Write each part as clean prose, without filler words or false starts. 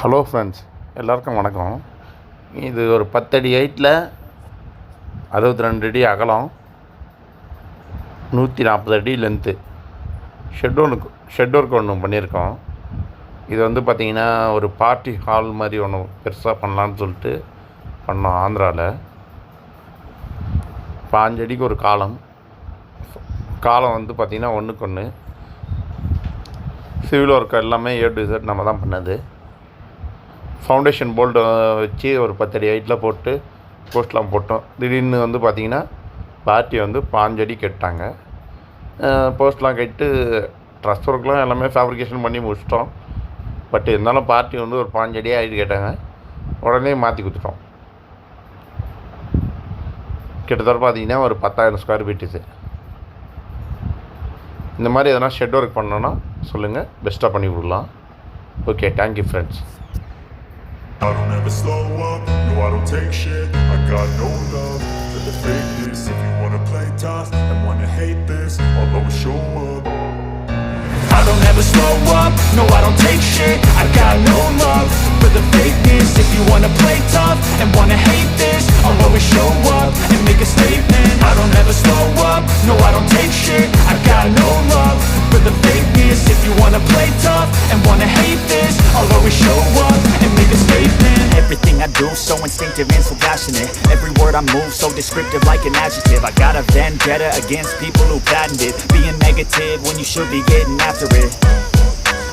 Hello friends, எல்லாருக்கும் வணக்கம். இது ஒரு 10 அடி ஹைட்டில் 62 அடி அகலம், 140 அடி லென்த்து ஷெட் ஒர்க் ஒன்று பண்ணியிருக்கோம். இது வந்து பார்த்திங்கன்னா ஒரு பார்ட்டி ஹால் மாதிரி ஒன்று பெருசாக பண்ணலான்னு சொல்லிட்டு பண்ணோம் ஆந்திராவில். 5 அடிக்கு ஒரு காலம் வந்து பார்த்திங்கன்னா ஒன்றுக்கு ஒன்று. சிவில் ஒர்க் எல்லாமே A to Z நம்ம தான் பண்ணது. ஃபவுண்டேஷன் போல்டு வச்சு ஒரு 10 அடி ஹைட்டில் போட்டு போஸ்ட்லாம் போட்டோம். திடீர்னு வந்து பார்த்திங்கன்னா பார்ட்டி வந்து 5 அடி கட்டாங்க. போஸ்ட்லாம் கட்டு ட்ரஸ் ஒர்க்லாம் எல்லாமே ஃபேப்ரிகேஷன் பண்ணி முடிச்சிட்டோம். பட் இருந்தாலும் பார்ட்டி வந்து ஒரு 5 அடியாக ஹைட்டு கேட்டாங்க. உடனே மாற்றி கொடுத்துட்டோம். கிட்டத்தட்ட பார்த்திங்கன்னா ஒரு 10,000 ஸ்கொயர் ஃபீட். இது இந்த மாதிரி எதனா ஷெட் ஒர்க் பண்ணோன்னா சொல்லுங்கள், பெஸ்ட்டாக பண்ணி கொடுக்கலாம். Okay, thank you friends. I don't ever slow up, no I don't take shit. I got no love for the fakeness. If you wanna play tough and wanna hate this, I'll always show up. I don't ever slow up, no I don't take shit. I got no love for the fakeness. If you wanna play tough and wanna hate this, I'll always show up and make a statement. I don't ever slow up, no I don't take shit. I got no love for the fakeness. If you wanna play tough and wanna hate this, I'll always show up and make a statement. Everything I do so instinctive and so passionate. Every word I move so descriptive like an adjective. I got a vendetta against people who patented being negative when you should be getting after it.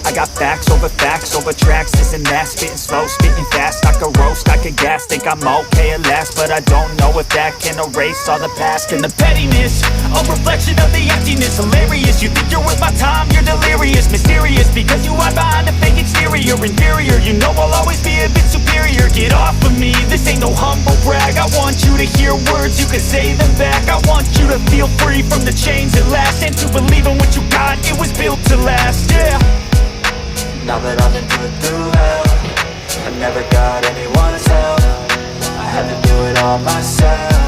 I got facts over tracks, this and that. Spitting slow, spitting fast, I could roast, I could gas. Think I'm okay at last, but I don't know if that can erase all the past. And the pettiness, a reflection of the emptiness. Hilarious, you think you're worth my time, you're delirious. Mysterious, because you hide behind a fake exterior. Inferior, you know I'll always be a bit superior. Get off of me, this ain't no humble brag. I want you to hear words, you can say them back. I want you to feel free from the chains at last, and to believe in what you got, it was built to last, yeah. Now that I've been put through hell, I never got anyone's help. I had to do it all myself.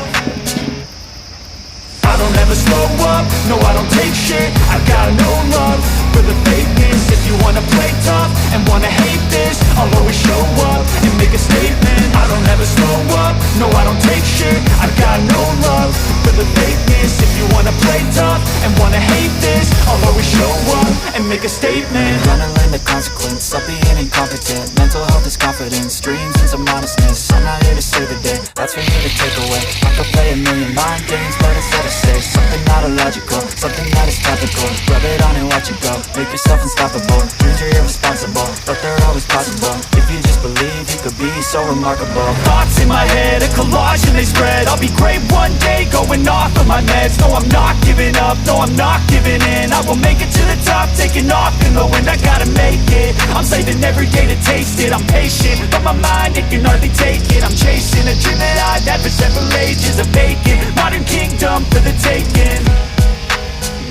I don't ever slow up, no I don't take shit. I got no love for the fakeness. If you wanna play tough and wanna hate this, I'll always show up and make a statement. I don't ever slow up, no I don't take shit. I got no love for the fakeness. If you wanna play tough and wanna hate this, I'll always show up and make a statement. Gonna learn the consequence of being incompetent. Mental health is confidence, dreams and some honestness. I'm not here to save the day, that's for you to take away. I could play a million mind games, but instead I say something not illogical, something that is topical. Rub it on and watch it go, make yourself unstoppable. Dreams are irresponsible, but they're always possible. If you just believe, you could be so remarkable. Thoughts in my head, a collage and they spread. I'll be great one day, going off of my meds. No, I'm not giving up, no, I'm not giving in. I will make it to the top, taking off in the wind. I gotta make it, I'm saving every day to taste it. I'm patient, but my mind, it can hardly take it. I'm chasing a dream that I've had for several ages. A vacant, modern kingdom for the taking.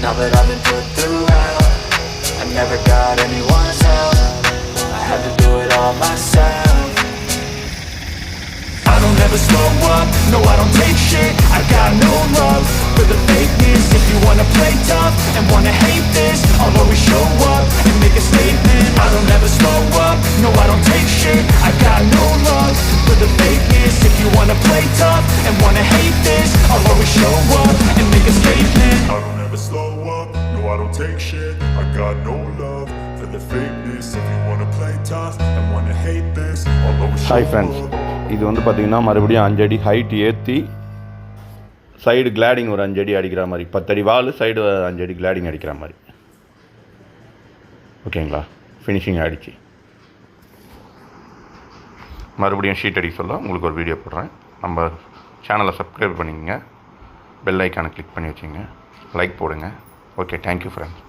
Now that I've been put through hell, I never got anyone's help. I had to do it all myself. I don't ever slow up, no I don't take shit. I got no love for the fakeness. If you wanna play tough and wanna hate this, I'll always show up and make a statement. I don't ever slow up, no I don't take shit. I got no love for the fakeness. If you wanna play tough and wanna hate this, I'll always show up and make a statement. I don't ever slow up, no I don't take shit. I got no love for the fakeness. If you wanna play tough and wanna hate this, I'll always show up. Hi friends, இது வந்து பார்த்திங்கன்னா மறுபடியும் 5 அடி height ஏற்றி side cladding ஒரு 5 அடி அடிக்கிற மாதிரி, 10 அடி வால் சைடு 5 அடி கிளாடிங் அடிக்கிற மாதிரி. ஓகேங்களா? ஃபினிஷிங் ஆகிடுச்சு. மறுபடியும் ஷீட் அடிக்க சொல்ல உங்களுக்கு ஒரு வீடியோ போடுறேன். நம்ம சேனலை சப்ஸ்கிரைப் பண்ணிக்கங்க, பெல் ஐக்கானை கிளிக் பண்ணி வச்சுங்க, லைக் போடுங்க. Okay, thank you friends.